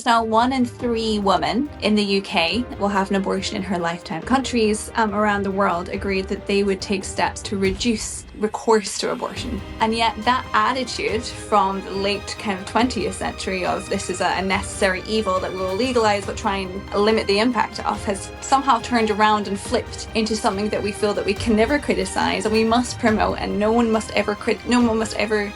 phillips. Now, 1 in 3 women in the UK will have an abortion in her lifetime. Countries around the world agreed that they would take steps to reduce recourse to abortion. And yet that attitude from the late kind of 20th century of this is a necessary evil that we will legalise but try and limit the impact of has somehow turned around and flipped into something that we feel that we can never criticise and we must promote, and no one must ever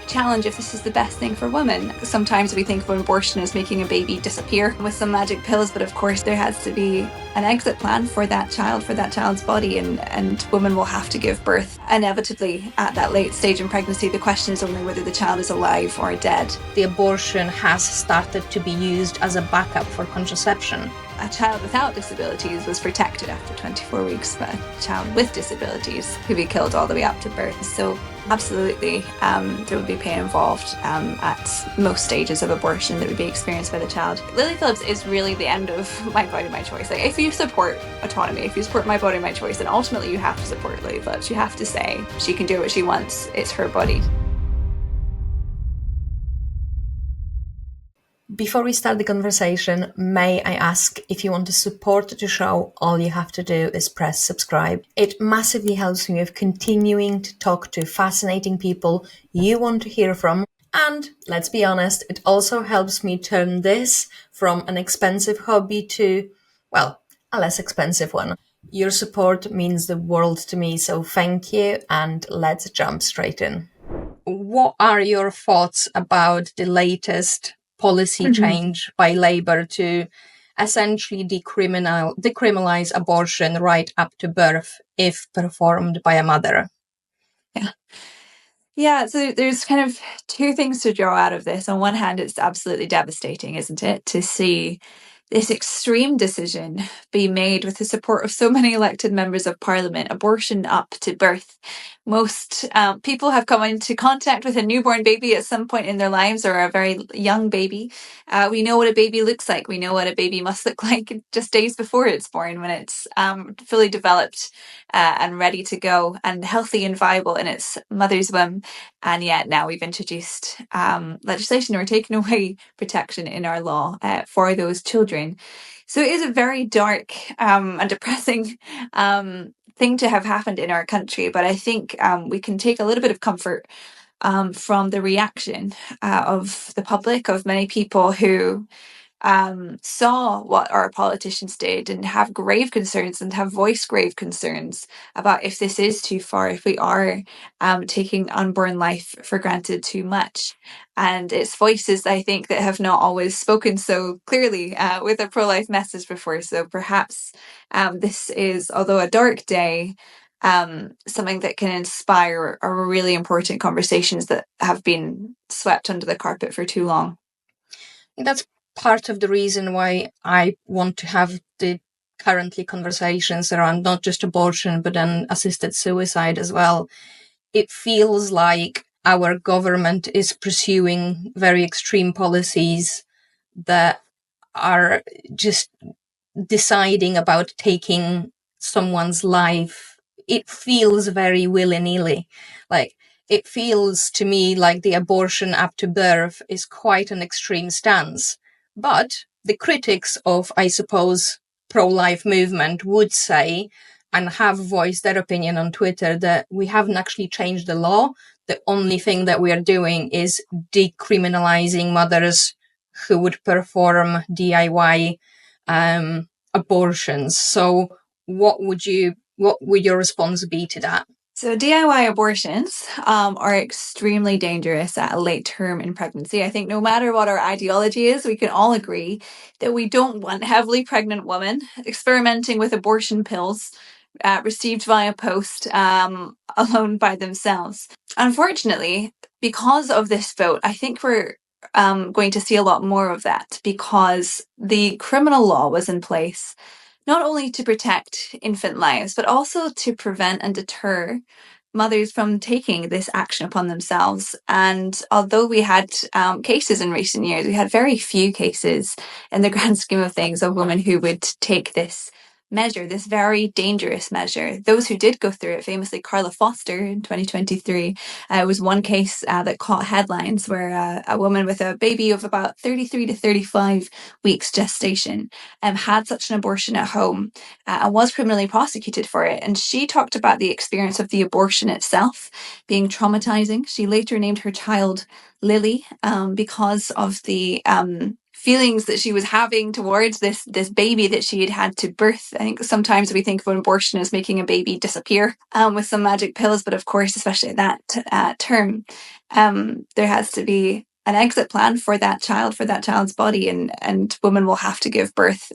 challenge if this is the best thing for women. Sometimes we think of abortion as making a baby disappear with some magic pills, but of course there has to be an exit plan for that child, for that child's body, and women will have to give birth. Inevitably, at that late stage in pregnancy, the question is only whether the child is alive or dead. The abortion has started to be used as a backup for contraception. A child without disabilities was protected after 24 weeks, but a child with disabilities could be killed all the way up to birth. So absolutely, there would be pain involved at most stages of abortion that would be experienced by the child. Lily Phillips is really the end of my body, my choice. Like, if you support autonomy, if you support my body, my choice, then ultimately you have to support Lily Phillips. You have to say she can do what she wants. It's her body. Before we start the conversation, may I ask, if you want to support the show, all you have to do is press subscribe. It massively helps me with continuing to talk to fascinating people you want to hear from. And let's be honest, it also helps me turn this from an expensive hobby to, well, a less expensive one. Your support means the world to me, so thank you, and let's jump straight in. What are your thoughts about the latest policy change by Labour to essentially decriminalise abortion right up to birth if performed by a mother? Yeah, so there's kind of two things to draw out of this. On one hand, it's absolutely devastating, isn't it, to see this extreme decision be made with the support of so many elected members of Parliament, abortion up to birth. Most people have come into contact with a newborn baby at some point in their lives, or a very young baby. We know what a baby looks like. We know what a baby must look like just days before it's born, when it's fully developed and ready to go and healthy and viable in its mother's womb. And yet now we've introduced legislation, or taken away protection in our law for those children. So it is a very dark and depressing thing to have happened in our country. But I think we can take a little bit of comfort from the reaction of the public, of many people who saw what our politicians did and have grave concerns, and have voiced grave concerns about if this is too far, if we are taking unborn life for granted too much. And it's voices, I think, that have not always spoken so clearly with a pro-life message before. So perhaps this is, although a dark day, something that can inspire a really important conversations that have been swept under the carpet for too long. That's part of the reason why I want to have the currently conversations around not just abortion, but then assisted suicide as well. It feels like our government is pursuing very extreme policies that are just deciding about taking someone's life. It feels very willy-nilly. Like, it feels to me like the abortion up to birth is quite an extreme stance. But the critics of, I suppose, pro-life movement would say, and have voiced their opinion on Twitter, that we haven't actually changed the law. The only thing that we are doing is decriminalizing mothers who would perform DIY abortions. So what would your response be to that? So DIY abortions are extremely dangerous at a late term in pregnancy. I think no matter what our ideology is, we can all agree that we don't want heavily pregnant women experimenting with abortion pills received via post alone by themselves. Unfortunately, because of this vote, I think we're going to see a lot more of that, because the criminal law was in place not only to protect infant lives, but also to prevent and deter mothers from taking this action upon themselves. And although we had cases in recent years, we had very few cases in the grand scheme of things of women who would take this measure, this very dangerous measure. Those who did go through it, famously Carla Foster in 2023, was one case that caught headlines where a woman with a baby of about 33 to 35 weeks gestation had such an abortion at home and was criminally prosecuted for it. And she talked about the experience of the abortion itself being traumatizing. She later named her child Lily because of the feelings that she was having towards this baby that she had to birth. I think sometimes we think of an abortion as making a baby disappear with some magic pills, but of course, especially at that term, there has to be an exit plan for that child, for that child's body, and women will have to give birth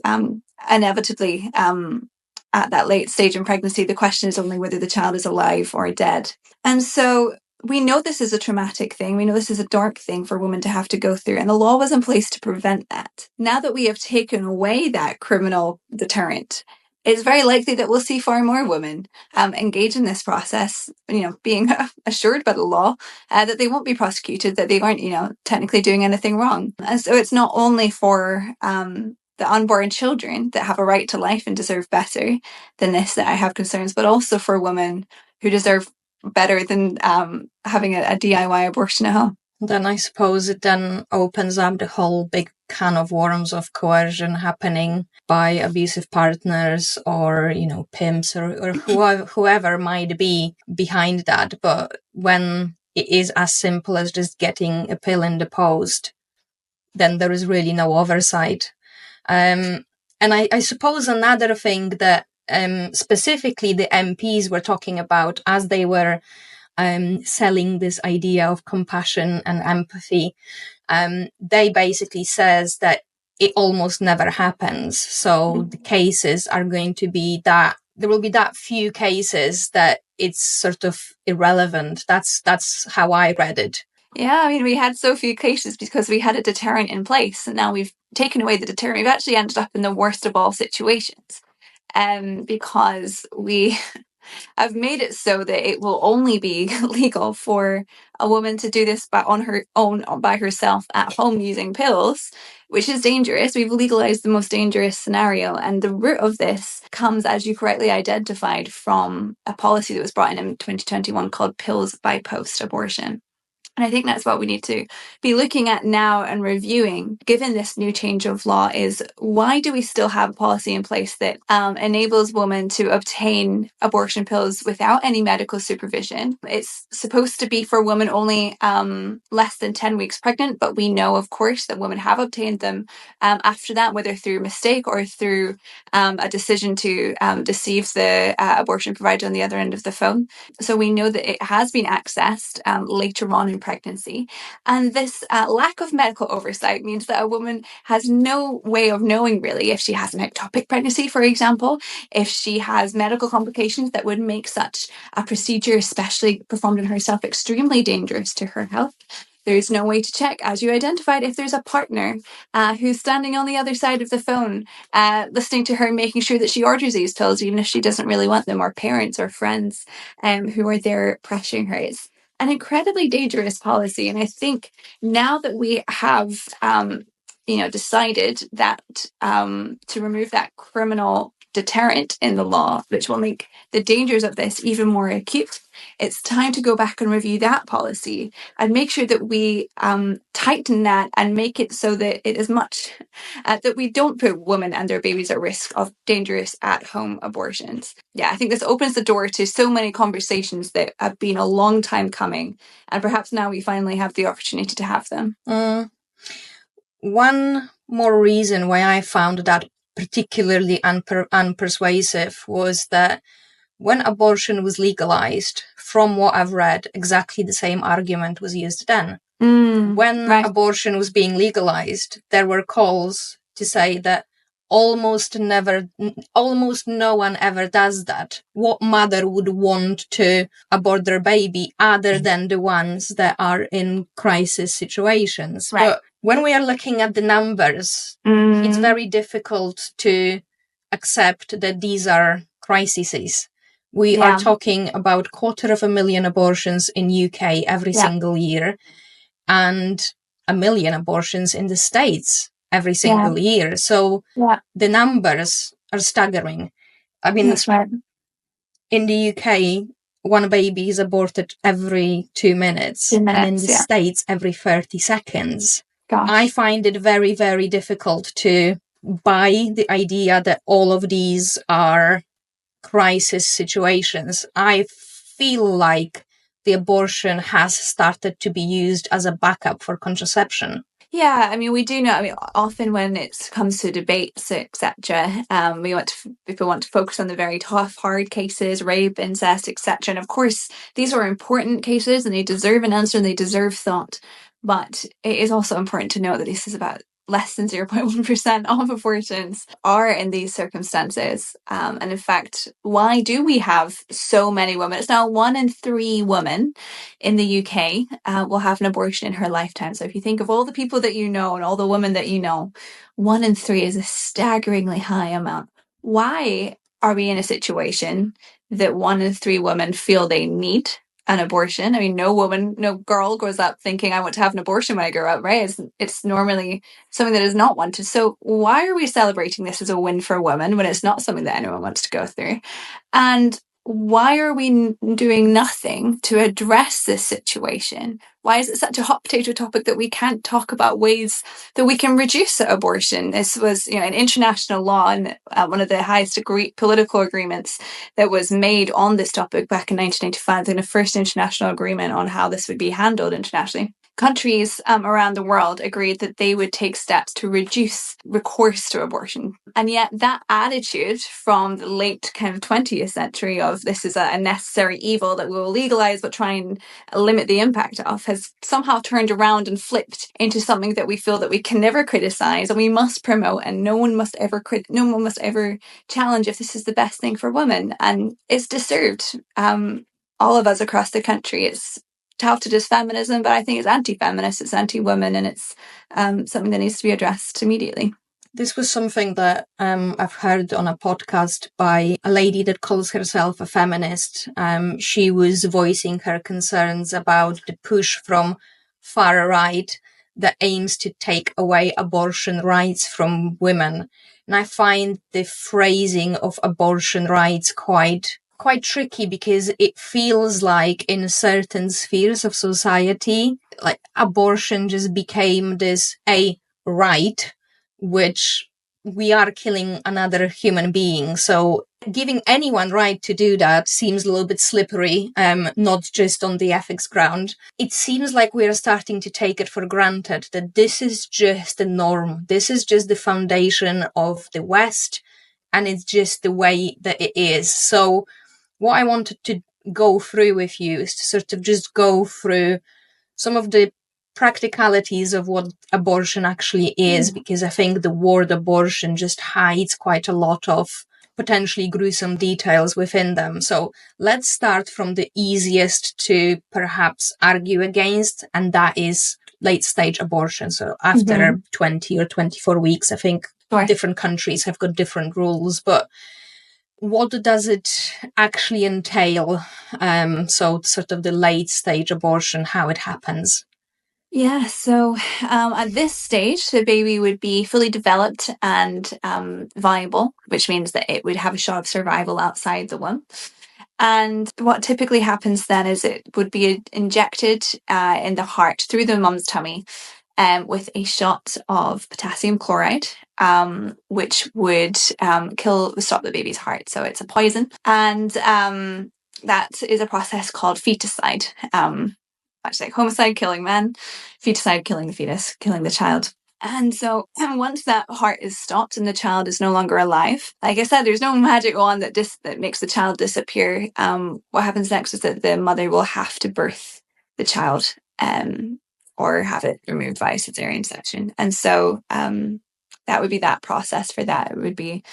inevitably at that late stage in pregnancy. The question is only whether the child is alive or dead. And so we know this is a traumatic thing. We know this is a dark thing for women to have to go through, and the law was in place to prevent that. Now that we have taken away that criminal deterrent, it's very likely that we'll see far more women engage in this process, being assured by the law that they won't be prosecuted, that they aren't, technically doing anything wrong. And so it's not only for the unborn children that have a right to life and deserve better than this that I have concerns, but also for women who deserve better than having a DIY abortion at home. Then I suppose it then opens up the whole big can of worms of coercion happening by abusive partners or, pimps or whoever might be behind that. But when it is as simple as just getting a pill in the post, then there is really no oversight. And I suppose another thing that specifically the MPs were talking about as they were selling this idea of compassion and empathy, they basically says that it almost never happens. So the cases are going to be that there will be that few cases that it's sort of irrelevant. That's how I read it. Yeah, we had so few cases because we had a deterrent in place, and now we've taken away the deterrent. We've actually ended up in the worst of all situations, because we have made it so that it will only be legal for a woman to do this on her own, by herself at home using pills, which is dangerous. We've legalized the most dangerous scenario. And the root of this comes, as you correctly identified, from a policy that was brought in 2021 called pills by post abortion. And I think that's what we need to be looking at now and reviewing, given this new change of law, is why do we still have a policy in place that enables women to obtain abortion pills without any medical supervision? It's supposed to be for women only less than 10 weeks pregnant, but we know, of course, that women have obtained them after that, whether through mistake or through a decision to deceive the abortion provider on the other end of the phone. So we know that it has been accessed later on in pregnancy. And this lack of medical oversight means that a woman has no way of knowing really if she has an ectopic pregnancy, for example, if she has medical complications that would make such a procedure, especially performed on herself, extremely dangerous to her health. There's no way to check, as you identified, if there's a partner who's standing on the other side of the phone, listening to her, making sure that she orders these pills, even if she doesn't really want them, or parents or friends who are there pressuring her. It's an incredibly dangerous policy. And I think now that we have, decided that to remove that criminal deterrent in the law, which will make the dangers of this even more acute, it's time to go back and review that policy and make sure that we tighten that and make it so that it is much that we don't put women and their babies at risk of dangerous at-home abortions. Yeah, I think this opens the door to so many conversations that have been a long time coming, and perhaps now we finally have the opportunity to have them. One more reason why I found that particularly unpersuasive was that when abortion was legalized, from what I've read, exactly the same argument was used then. When abortion was being legalized, there were calls to say that almost no one ever does that. What mother would want to abort their baby other than the ones that are in crisis situations? Right. But when we are looking at the numbers, it's very difficult to accept that these are crises. We are talking about 250,000 abortions in UK every single year, and 1 million abortions in the States every single year. So the numbers are staggering. I mean, That's right. in the UK, one baby is aborted every 2 minutes, 2 and in minutes, the yeah. States, every 30 seconds. Gosh. I find it very, very difficult to buy the idea that all of these are crisis situations. I feel like the abortion has started to be used as a backup for contraception. Yeah, I mean, we do know. I mean, often when it comes to debates, etc., people want to focus on the very tough, hard cases, rape, incest, etc. And of course, these are important cases, and they deserve an answer, and they deserve thought. But it is also important to note that this is about less than 0.1% of abortions are in these circumstances. And in fact, why do we have so many women? It's now 1 in 3 women in the UK will have an abortion in her lifetime. So if you think of all the people that you know and all the women that you know, 1 in 3 is a staggeringly high amount. Why are we in a situation that 1 in 3 women feel they need an abortion? I mean, no woman, no girl grows up thinking I want to have an abortion when I grow up, right? It's normally something that is not wanted. So why are we celebrating this as a win for women when it's not something that anyone wants to go through? And why are we doing nothing to address this situation? Why is it such a hot potato topic that we can't talk about ways that we can reduce abortion? This was, an international law, and one of the highest political agreements that was made on this topic back in 1995, and the first international agreement on how this would be handled internationally. Countries around the world agreed that they would take steps to reduce recourse to abortion. And yet that attitude from the late kind of 20th century of this is a necessary evil that we will legalize but try and limit the impact of has somehow turned around and flipped into something that we feel that we can never criticize and we must promote, and no one must ever challenge if this is the best thing for women. And it's deserved. All of us across the country, it's touted as feminism, but I think it's anti-feminist, it's anti-women, and it's something that needs to be addressed immediately. This was something that I've heard on a podcast by a lady that calls herself a feminist. She was voicing her concerns about the push from far right that aims to take away abortion rights from women. And I find the phrasing of abortion rights quite tricky, because it feels like in certain spheres of society, like abortion just became this a right, which we are killing another human being. So giving anyone right to do that seems a little bit slippery, not just on the ethics ground. It seems like we are starting to take it for granted that this is just the norm. This is just the foundation of the West, and it's just the way that it is. So what I wanted to go through with you is to sort of just go through some of the practicalities of what abortion actually is, because I think the word abortion just hides quite a lot of potentially gruesome details within them. So let's start from the easiest to perhaps argue against, and that is late stage abortion. So after 20 or 24 weeks, I think different countries have got different rules, but what does it actually entail? So sort of the late stage abortion, how it happens. Yeah, so at this stage, the baby would be fully developed and viable, which means that it would have a shot of survival outside the womb. And what typically happens then is it would be injected in the heart through the mum's tummy with a shot of potassium chloride, which would stop the baby's heart. So it's a poison. And that is a process called feticide. Much like homicide, killing men, feticide, killing the fetus, killing the child. And so once that heart is stopped and the child is no longer alive, like I said, there's no magic wand that makes the child disappear. What happens next is that the mother will have to birth the child or have it removed via cesarean section. And so that would be that process for that. It would be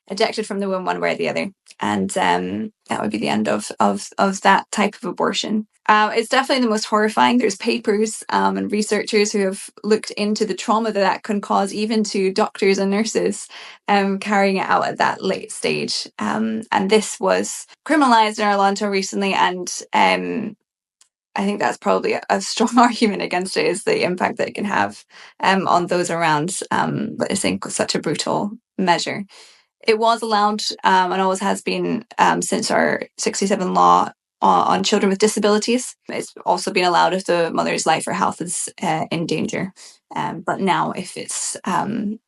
ejected from the womb one way or the other. And that would be the end of that type of abortion. It's definitely the most horrifying. There's papers and researchers who have looked into the trauma that can cause even to doctors and nurses carrying it out at that late stage. And this was criminalized in our law until recently, and I think that's probably a strong argument against it, is the impact that it can have on those around witnessing such a brutal measure. It was allowed and always has been since our 67 law on children with disabilities. It's also been allowed if the mother's life or health is in danger. But now if it's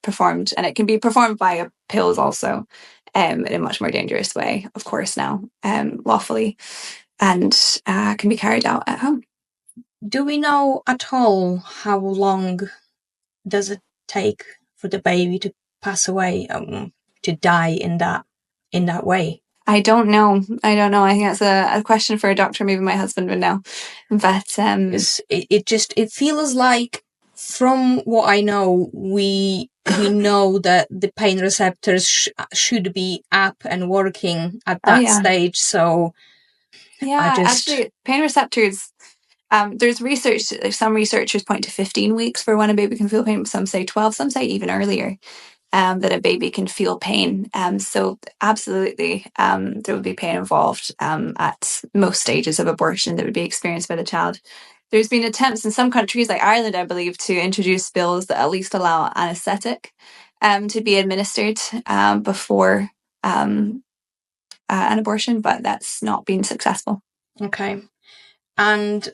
performed, and it can be performed via pills also, in a much more dangerous way, of course, now lawfully, and can be carried out at home. Do we know at all how long does it take for the baby to pass away, to die in that way? I don't know. I think that's a question for a doctor. Maybe my husband would know. But it feels like, from what I know, we know that the pain receptors should be up and working at that stage. So actually, pain receptors. There's research. Some researchers point to 15 weeks for when a baby can feel pain. Some say 12. Some say even earlier. That a baby can feel pain. So absolutely, there would be pain involved at most stages of abortion that would be experienced by the child. There's been attempts in some countries, like Ireland, I believe, to introduce bills that at least allow anaesthetic to be administered before an abortion, but that's not been successful. Okay. And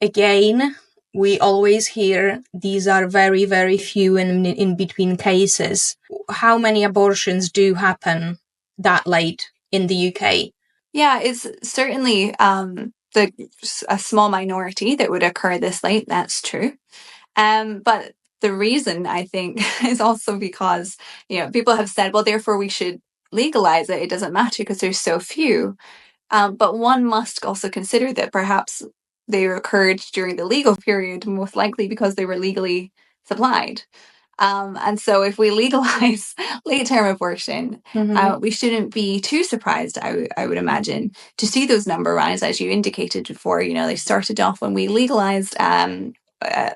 again, we always hear these are very, very few in between cases. How many abortions do happen that late in the UK? Yeah, it's certainly a small minority that would occur this late. That's true. But the reason, I think, is also because, people have said, well, therefore we should legalize it. It doesn't matter because there's so few. But one must also consider that perhaps they occurred during the legal period, most likely because they were legally supplied. And so if we legalize late-term abortion, we shouldn't be too surprised, I would imagine, to see those number rise, as you indicated before. They started off when we legalized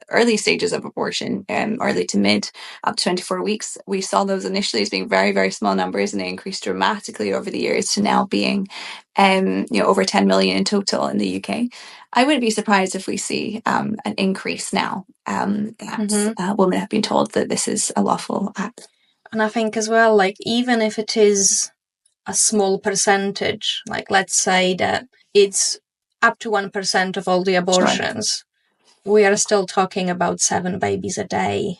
early stages of abortion, early to mid, up to 24 weeks. We saw those initially as being very, very small numbers, and they increased dramatically over the years to now being over 10 million in total in the UK. I wouldn't be surprised if we see an increase now that women have been told that this is a lawful act. And I think as well, like, even if it is a small percentage, like let's say that it's up to 1% of all the abortions, we are still talking about 7 babies a day.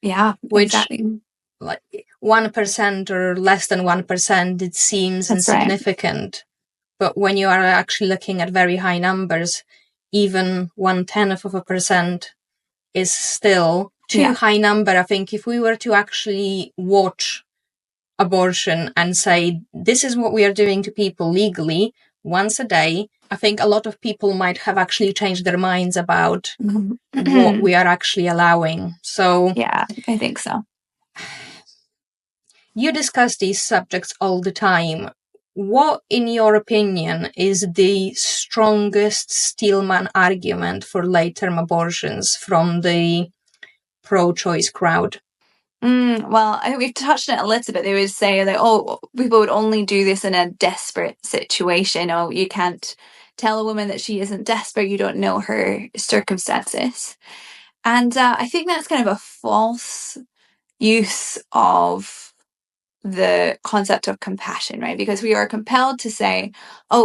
Yeah, which, exactly. Like 1% or less than 1%, it seems That's insignificant. Right. But when you are actually looking at very high numbers, even 0.1% is still too high number. I think if we were to actually watch abortion and say, this is what we are doing to people legally once a day, I think a lot of people might have actually changed their minds about what we are actually allowing. So yeah, I think so. You discuss these subjects all the time. What, in your opinion, is the strongest Steelman argument for late-term abortions from the pro-choice crowd? Well, I think we've touched on it a little bit. They would say that, people would only do this in a desperate situation. Oh, you can't tell a woman that she isn't desperate. You don't know her circumstances. And I think that's kind of a false use of the concept of compassion, right? Because we are compelled to say,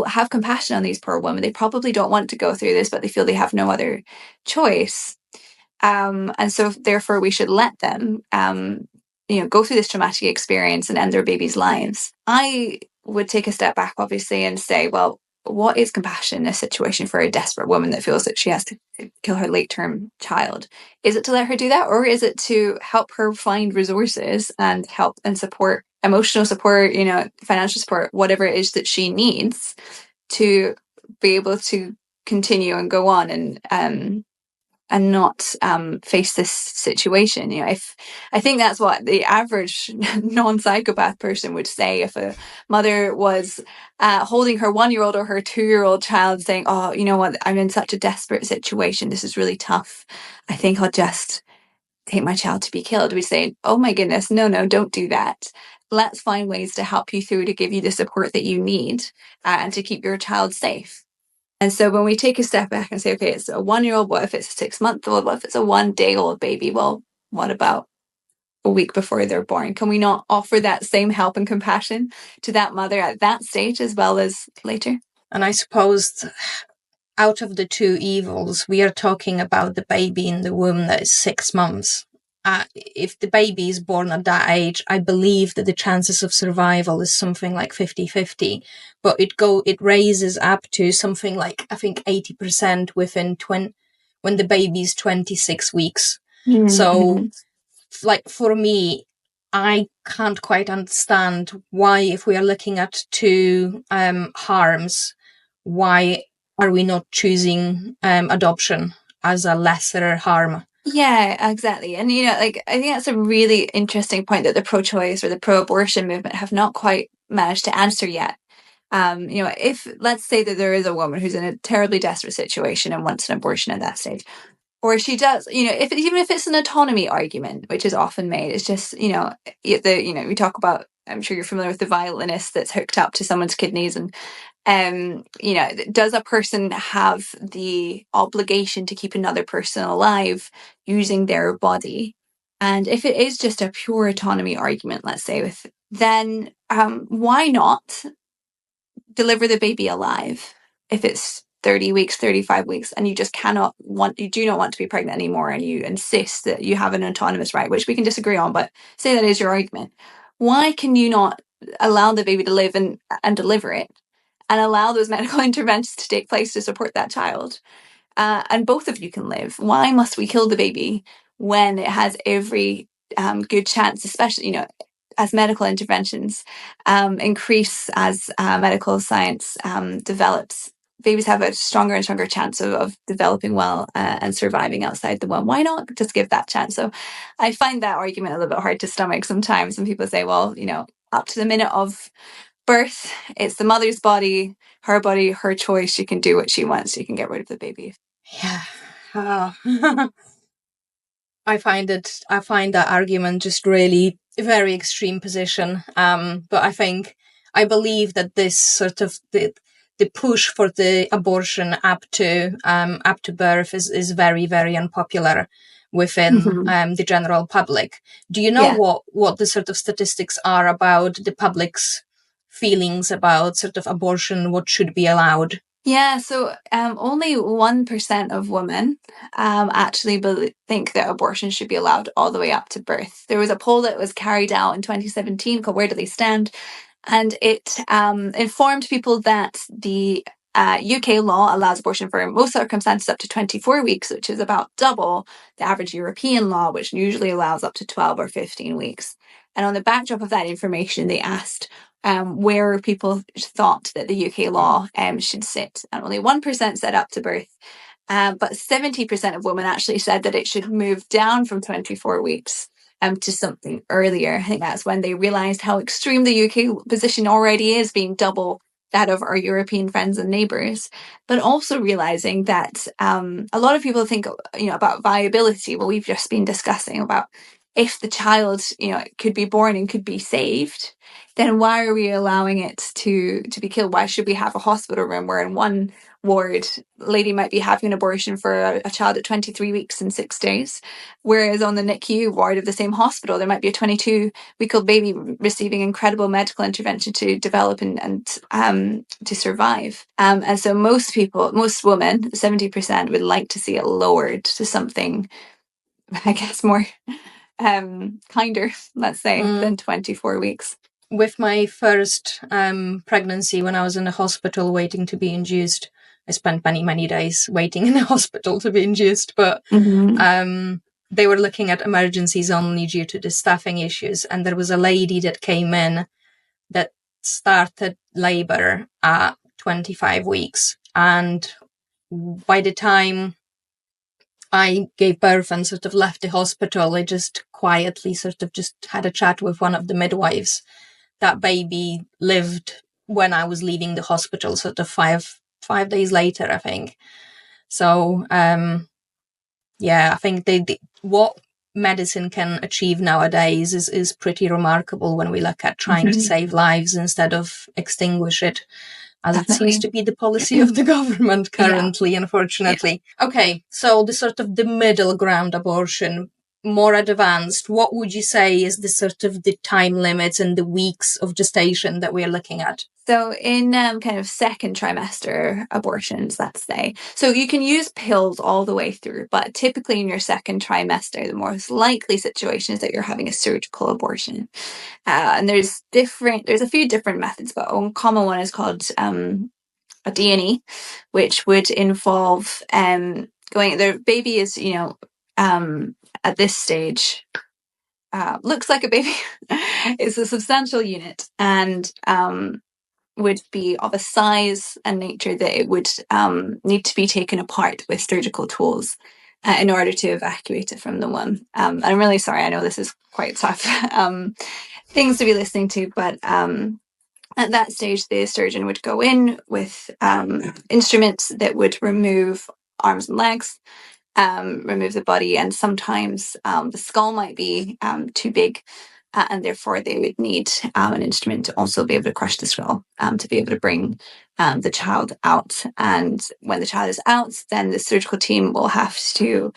have compassion on these poor women. They probably don't want to go through this, but they feel they have no other choice. And so therefore we should let them, go through this traumatic experience and end their babies' lives. I would take a step back, obviously, and say, well, what is compassion in a situation for a desperate woman that feels that she has to kill her late-term child? Is it to let her do that, or is it to help her find resources and help and support, emotional support, financial support, whatever it is that she needs to be able to continue and go on and not face this situation? I think that's what the average non-psychopath person would say if a mother was holding her 1-year-old or her 2-year-old child, saying, "Oh, you know what? I'm in such a desperate situation. This is really tough. I think I'll just take my child to be killed." We say, "Oh my goodness, no, don't do that. Let's find ways to help you through, to give you the support that you need, and to keep your child safe." And so when we take a step back and say, okay, it's a 1-year-old, what if it's a 6-month-old? What if it's a 1-day-old baby? Well, what about a week before they're born? Can we not offer that same help and compassion to that mother at that stage as well as later? And I suppose out of the two evils, we are talking about the baby in the womb that is 6 months. If the baby is born at that age, I believe that the chances of survival is something like 50-50, but it raises up to something like, I think, 80% when the baby is 26 weeks. Mm-hmm. So, like, for me, I can't quite understand why, if we are looking at two harms, why are we not choosing adoption as a lesser harm? Yeah, exactly. And, I think that's a really interesting point that the pro-choice or the pro-abortion movement have not quite managed to answer yet. If, let's say that there is a woman who's in a terribly desperate situation and wants an abortion at that stage, or she does, even if it's an autonomy argument, which is often made, it's just, we talk about, I'm sure you're familiar with the violinist that's hooked up to someone's kidneys and does a person have the obligation to keep another person alive using their body? And if it is just a pure autonomy argument, let's say, then why not deliver the baby alive if it's 30 weeks, 35 weeks, and you just you do not want to be pregnant anymore, and you insist that you have an autonomous right, which we can disagree on, but say that is your argument. Why can you not allow the baby to live and deliver it, and allow those medical interventions to take place to support that child? And both of you can live. Why must we kill the baby when it has every good chance, especially, as medical interventions increase, as medical science develops, babies have a stronger and stronger chance of developing well and surviving outside the womb. Why not just give that chance? So I find that argument a little bit hard to stomach sometimes when people say, well, up to the minute of birth, it's the mother's body, her choice. She can do what she wants. She can get rid of the baby. Yeah. I find that argument just really a very extreme position. But I believe that this sort of the push for the abortion up to birth is very, very unpopular within the general public. Do you know what the sort of statistics are about the public's feelings about sort of abortion, what should be allowed? Yeah, so only 1% of women actually think that abortion should be allowed all the way up to birth. There was a poll that was carried out in 2017 called Where Do They Stand? And it informed people that the UK law allows abortion for most circumstances up to 24 weeks, which is about double the average European law, which usually allows up to 12 or 15 weeks. And on the backdrop of that information, they asked where people thought that the UK law should sit. And only 1% said up to birth. But 70% of women actually said that it should move down from 24 weeks to something earlier. I think that's when they realised how extreme the UK position already is, being double that of our European friends and neighbours, but also realising that a lot of people think, about viability. Well, we've just been discussing about if the child, could be born and could be saved, then why are we allowing it to be killed? Why should we have a hospital room where in one ward, a lady might be having an abortion for a child at 23 weeks and 6 days, whereas on the NICU ward of the same hospital, there might be a 22-week-old baby receiving incredible medical intervention to develop and to survive. And so most women, 70%, would like to see it lowered to something, I guess, more kinder, let's say, than 24 weeks. With my first pregnancy, when I was in the hospital waiting to be induced, I spent many, many days waiting in the hospital to be induced, but they were looking at emergencies only due to the staffing issues. And there was a lady that came in that started labor at 25 weeks. And by the time I gave birth and sort of left the hospital, I just quietly sort of just had a chat with one of the midwives. That baby lived when I was leaving the hospital, sort of five days later, I think. So, I think what medicine can achieve nowadays is pretty remarkable when we look at trying to save lives instead of extinguish it, as Definitely. It seems to be the policy of the government currently, unfortunately. Yeah. Okay, so the sort of the middle ground abortion, more advanced, what would you say is the sort of the time limits and the weeks of gestation that we're looking at? So in kind of second trimester abortions, let's say, so you can use pills all the way through, but typically in your second trimester, the most likely situation is that you're having a surgical abortion. And there's a few different methods, but one common one is called a D&E, which would involve the baby is, at this stage, looks like a baby. It's a substantial unit and would be of a size and nature that it would need to be taken apart with surgical tools in order to evacuate it from the womb. And I'm really sorry, I know this is quite tough things to be listening to, but at that stage, the surgeon would go in with instruments that would remove arms and legs, remove the body, and sometimes the skull might be too big, and therefore they would need an instrument to also be able to crush the skull to be able to bring the child out. And when the child is out, then the surgical team will have to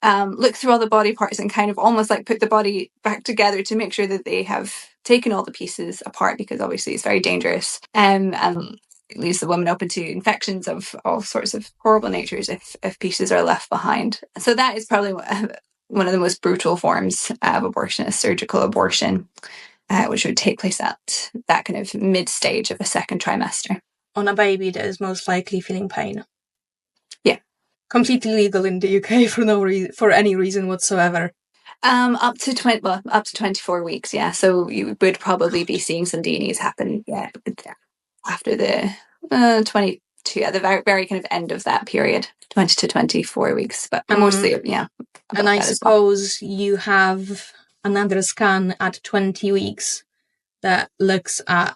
look through all the body parts and kind of almost like put the body back together to make sure that they have taken all the pieces apart, because obviously it's very dangerous and it leaves the woman open to infections of all sorts of horrible natures if pieces are left behind. So that is probably one of the most brutal forms of abortion, is surgical abortion, which would take place at that kind of mid stage of a second trimester. On a baby that is most likely feeling pain. Yeah. Completely legal in the UK for any reason whatsoever. Up to 24 weeks, yeah. So you would probably be seeing some D&Es happen, yeah, after the 22, at the very, very kind of end of that period, 20 to 24 weeks, but mostly, yeah. And I suppose you have another scan at 20 weeks that looks at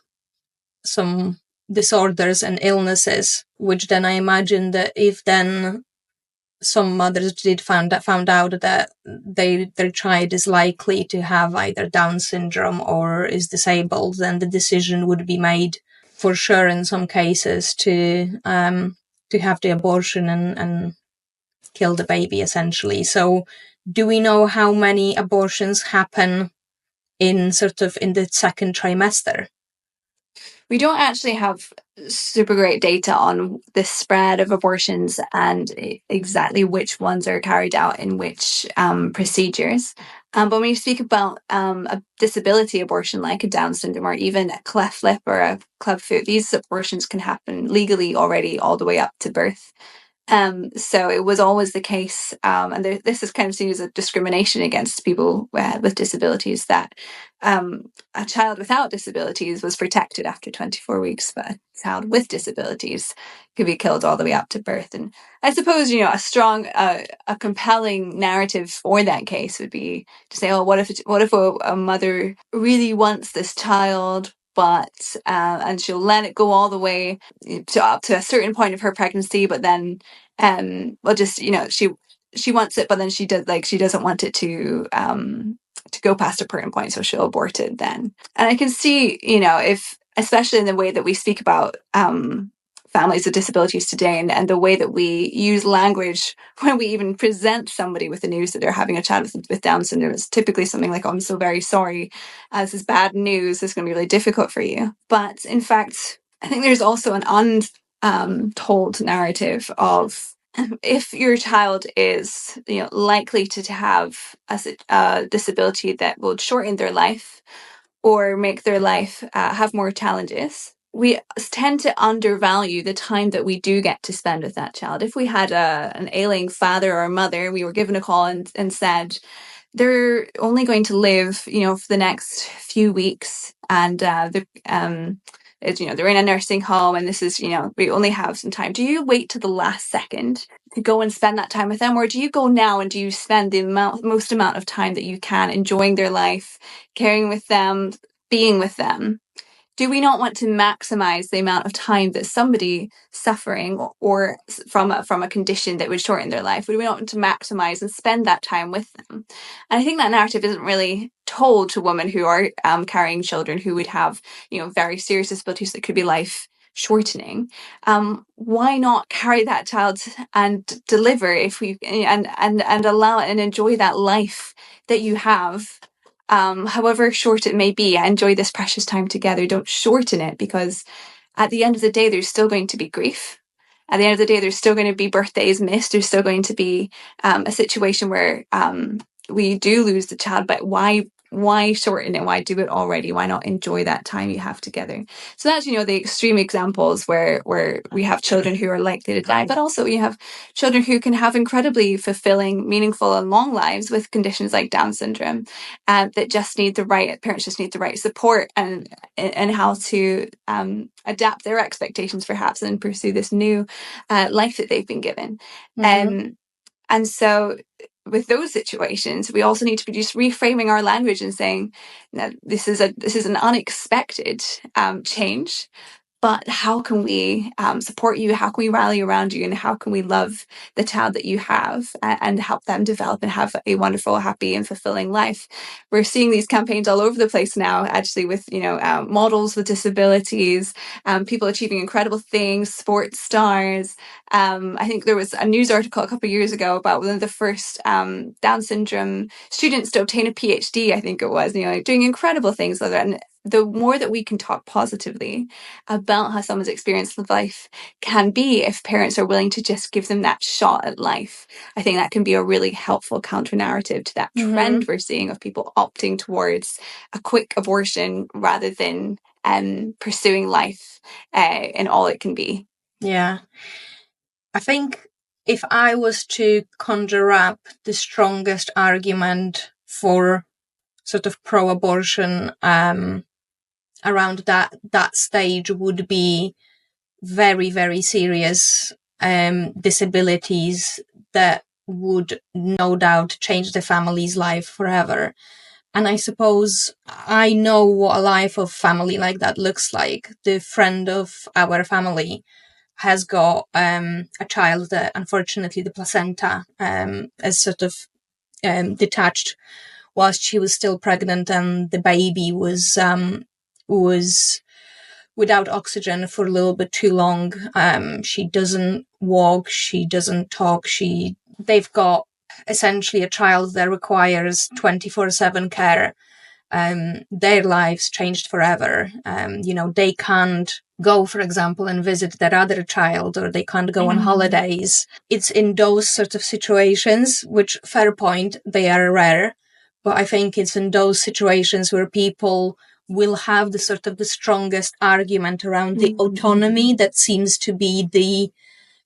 some disorders and illnesses, which then I imagine that if then some mothers did found out that their child is likely to have either Down syndrome or is disabled, then the decision would be made for sure in some cases to have the abortion and kill the baby, essentially. So do we know how many abortions happen in the second trimester? We don't actually have super great data on the spread of abortions and exactly which ones are carried out in which procedures. But when you speak about a disability abortion like a Down syndrome or even a cleft lip or a club foot, these abortions can happen legally already all the way up to birth. So it was always the case, and this is kind of seen as a discrimination against people with disabilities, that a child without disabilities was protected after 24 weeks, but a child with disabilities could be killed all the way up to birth. And I suppose, a strong, a compelling narrative for that case would be to say, oh, what if a mother really wants this child, but and she'll let it go all the way to up to a certain point of her pregnancy, but then she wants it, but then she doesn't want it to go past a certain point, so she'll abort it then. And I can see, if, especially in the way that we speak about families with disabilities today, and the way that we use language when we even present somebody with the news that they're having a child with Down syndrome, it's typically something like, oh, I'm so very sorry, this is bad news, it's going to be really difficult for you. But in fact, I think there's also an untold narrative of, if your child is likely to have a disability that will shorten their life or make their life have more challenges, we tend to undervalue the time that we do get to spend with that child. If we had an ailing father or mother, we were given a call and said they're only going to live, for the next few weeks, and they're in a nursing home, and this is, we only have some time. Do you wait to the last second to go and spend that time with them, or do you go now and do you spend the most amount of time that you can enjoying their life, caring with them, being with them? Do we not want to maximize the amount of time that somebody suffering or from a condition that would shorten their life, would we not want to maximize and spend that time with them? And I think that narrative isn't really told to women who are carrying children who would have, very serious disabilities that could be life shortening, why not carry that child and deliver if we and allow it and enjoy that life that you have, however short it may be. Enjoy this precious time together. Don't shorten it, because at the end of the day, there's still going to be grief. At the end of the day, there's still going to be birthdays missed. There's still going to be a situation where we do lose the child. But why shorten it? Why do it already? Why not enjoy that time you have together? So that's, the extreme examples where we have children who are likely to die, but also we have children who can have incredibly fulfilling, meaningful, and long lives with conditions like Down syndrome, that just need parents just need the right support and how to adapt their expectations perhaps and pursue this new life that they've been given. And so with those situations, we also need to be just reframing our language and saying that this is an unexpected change. But how can we support you? How can we rally around you? And how can we love the child that you have and help them develop and have a wonderful, happy, and fulfilling life? We're seeing these campaigns all over the place now, actually, with models with disabilities, people achieving incredible things, sports stars. I think there was a news article a couple of years ago about one of the first Down syndrome students to obtain a PhD. I think it was, doing incredible things. And the more that we can talk positively about how someone's experience of life can be, if parents are willing to just give them that shot at life, I think that can be a really helpful counter narrative to that trend we're seeing of people opting towards a quick abortion rather than pursuing life in all it can be. Yeah. I think if I was to conjure up the strongest argument for sort of pro-abortion around that stage would be very, very serious disabilities that would no doubt change the family's life forever. And I suppose I know what a life of family like that looks like. The friend of our family has got a child that unfortunately the placenta is sort of detached whilst she was still pregnant, and the baby was without oxygen for a little bit too long. She doesn't walk, she doesn't talk, they've got essentially a child that requires 24/7 care. Their lives changed forever. They can't go, for example, and visit their other child, or they can't go on holidays. It's in those sort of situations, which, fair point, they are rare, but I think it's in those situations where people will have the sort of the strongest argument around the autonomy that seems to be the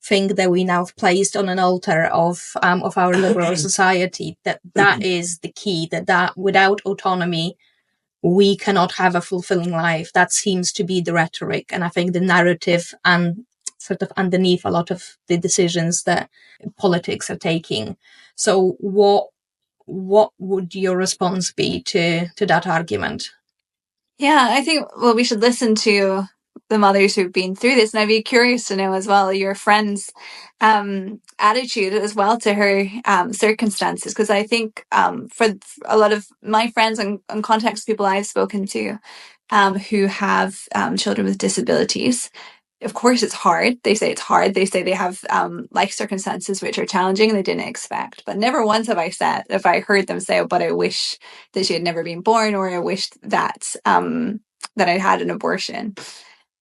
thing that we now have placed on an altar of our liberal society, that is the key, that without autonomy we cannot have a fulfilling life. That seems to be the rhetoric, and I think the narrative and sort of underneath a lot of the decisions that politics are taking. So what would your response be to that argument? Yeah, I think, well, we should listen to the mothers who've been through this, and I'd be curious to know as well your friend's attitude as well to her circumstances, because I think for a lot of my friends and context people I've spoken to who have children with disabilities, of course it's hard. They say it's hard. They say they have life circumstances which are challenging and they didn't expect. But never once have I heard them say, oh, but I wish that she had never been born, or I wish that that I'd had an abortion.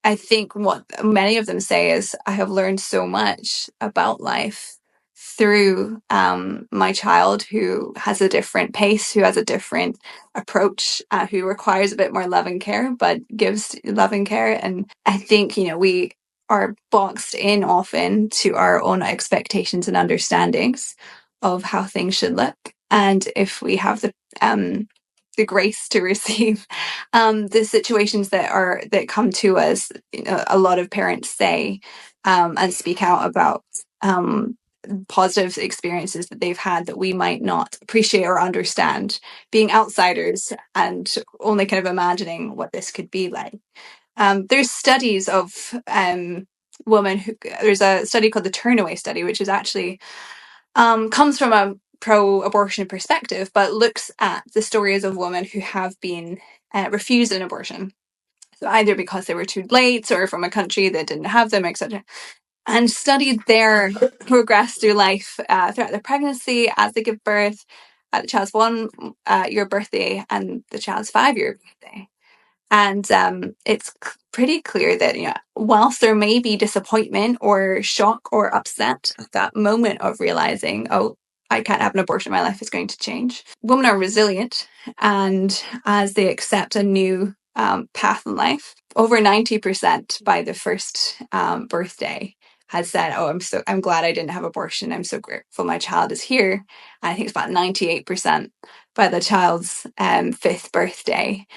I think what many of them say is, I have learned so much about life through my child, who has a different pace, who has a different approach, who requires a bit more love and care, but gives love and care. And I think, we are boxed in often to our own expectations and understandings of how things should look. And if we have the grace to receive the situations that come to us, a lot of parents say and speak out about positive experiences that they've had that we might not appreciate or understand, being outsiders and only kind of imagining what this could be like. There's studies of women there's a study called the Turnaway study, which is actually comes from a pro-abortion perspective, but looks at the stories of women who have been refused an abortion. So either because they were too late or from a country that didn't have them, etc. And studied their progress through life throughout their pregnancy, as they give birth, at the child's 1 year birthday and the child's 5-year birthday. And it's pretty clear that, whilst there may be disappointment or shock or upset at that moment of realizing, oh, I can't have an abortion, my life is going to change, women are resilient. And as they accept a new path in life, over 90% by the first birthday has said, oh, I'm glad I didn't have abortion. I'm so grateful my child is here. And I think it's about 98% by the child's 5th birthday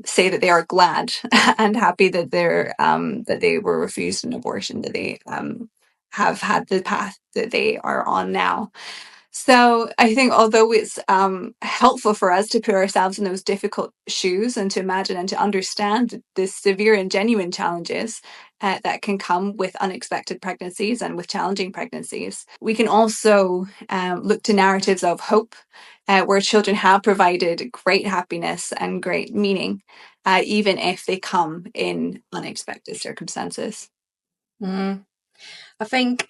say that they are glad and happy that that they were refused an abortion, that they have had the path that they are on now. So I think although it's helpful for us to put ourselves in those difficult shoes and to imagine and to understand the severe and genuine challenges that can come with unexpected pregnancies and with challenging pregnancies, we can also look to narratives of hope where children have provided great happiness and great meaning, even if they come in unexpected circumstances. I think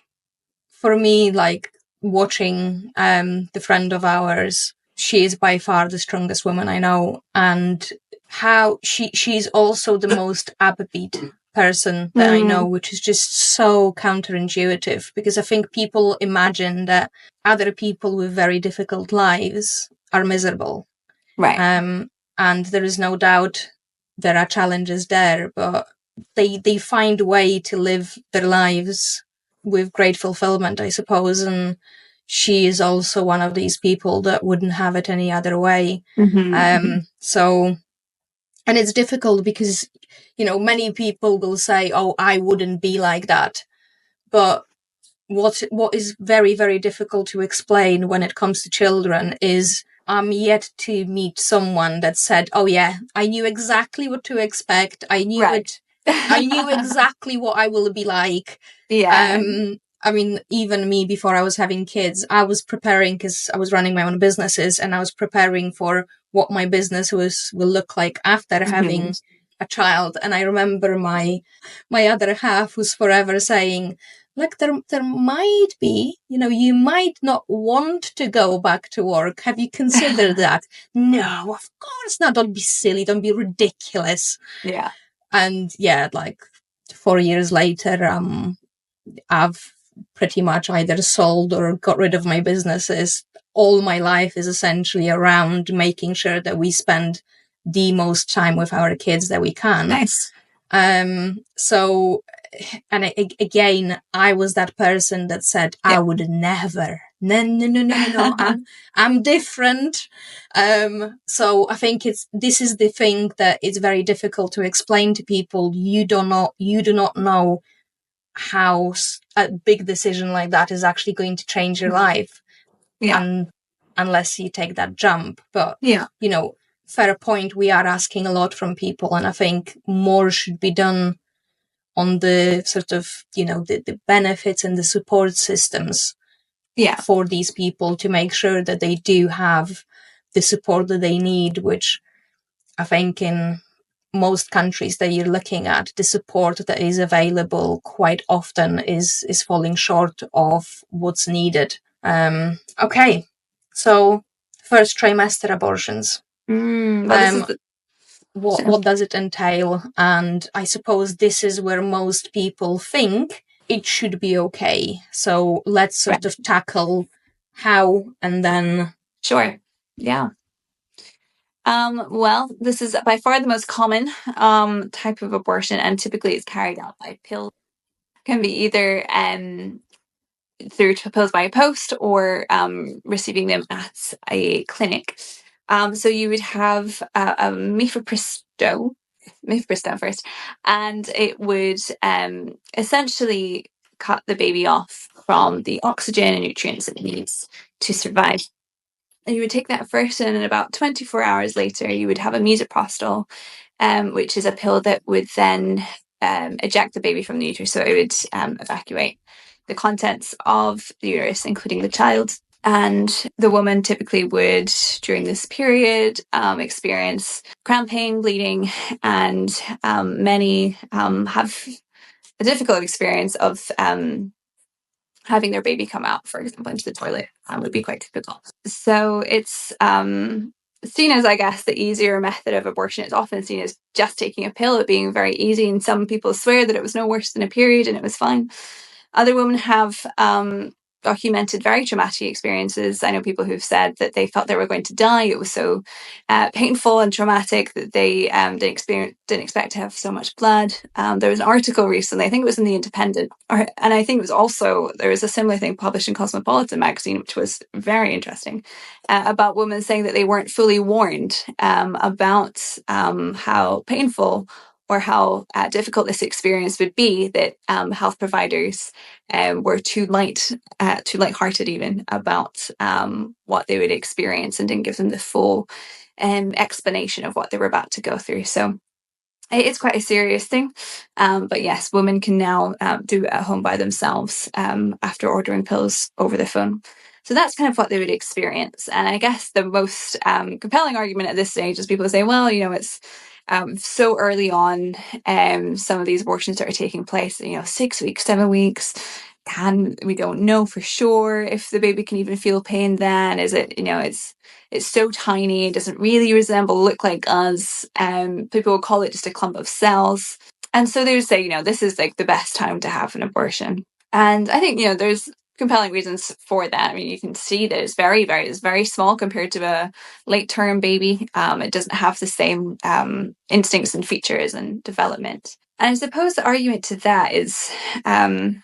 for me, like watching the friend of ours, she is by far the strongest woman I know, and how she's also the most upbeat person that I know, which is just so counterintuitive, because I think people imagine that other people with very difficult lives are miserable. Right. And there is no doubt there are challenges there, but they find a way to live their lives with great fulfillment, I suppose. And she is also one of these people that wouldn't have it any other way. So, and it's difficult because, many people will say, oh, I wouldn't be like that. But what is very, very difficult to explain when it comes to children is I'm yet to meet someone that said, oh yeah, I knew exactly what to expect. I knew it. I knew exactly what I will be like. Yeah. I mean, even me, before I was having kids, I was preparing, because I was running my own businesses, and I was preparing for what my business will look like after having a child. And I remember my other half was forever saying, like, there might be, you might not want to go back to work. Have you considered that? No, of course not. Don't be silly. Don't be ridiculous. Yeah. And yeah, like 4 years later, I've pretty much either sold or got rid of my businesses. All my life is essentially around making sure that we spend the most time with our kids that we can. Nice. So, and again, I was that person that said, I would never. No. I'm different. So I think this is the thing that it's very difficult to explain to people. You do not know how a big decision like that is actually going to change your life. And unless you take that jump. But, fair point, we are asking a lot from people, and I think more should be done on the sort of, the benefits and the support systems for these people to make sure that they do have the support that they need, which I think in most countries that you're looking at, the support that is available quite often is falling short of what's needed. Okay, so first trimester abortions. What does it entail? And I suppose this is where most people think it should be okay. So let's sort of tackle how, and then... Sure. Yeah. Well, this is by far the most common type of abortion, and typically it's carried out by pill. It can be either through pills by post or receiving them at a clinic. So you would have a mifepristone first, and it would essentially cut the baby off from the oxygen and nutrients it needs to survive. And you would take that first, and about 24 hours later, you would have a misoprostol, which is a pill that would then eject the baby from the uterus. So it would evacuate the contents of the uterus, including the child. And the woman typically would, during this period, experience cramping, bleeding, and many have a difficult experience of having their baby come out, for example, into the toilet would be quite typical. So it's seen as, I guess, the easier method of abortion. It's often seen as just taking a pill, it being very easy. And some people swear that it was no worse than a period and it was fine. Other women have documented very traumatic experiences. I know people who've said that they thought they were going to die. It was so painful and traumatic that they didn't expect to have so much blood. There was an article recently, I think it was in The Independent, and I think it was also, there was a similar thing published in Cosmopolitan magazine, which was very interesting, about women saying that they weren't fully warned about how painful or how difficult this experience would be, that health providers were too light-hearted even about what they would experience, and didn't give them the full explanation of what they were about to go through. So it's quite a serious thing. But yes, women can now do it at home by themselves after ordering pills over the phone. So that's kind of what they would experience. And I guess the most compelling argument at this stage is people say, well, it's so early on, some of these abortions that are taking place, 6 weeks, 7 weeks, we don't know for sure if the baby can even feel pain then. Is it, it's so tiny, it doesn't really look like us. People will call it just a clump of cells. And so they would say, this is like the best time to have an abortion. And I think, there's compelling reasons for that. I mean, you can see that it's very small compared to a late term baby. It doesn't have the same instincts and features and development. And I suppose the argument to that is then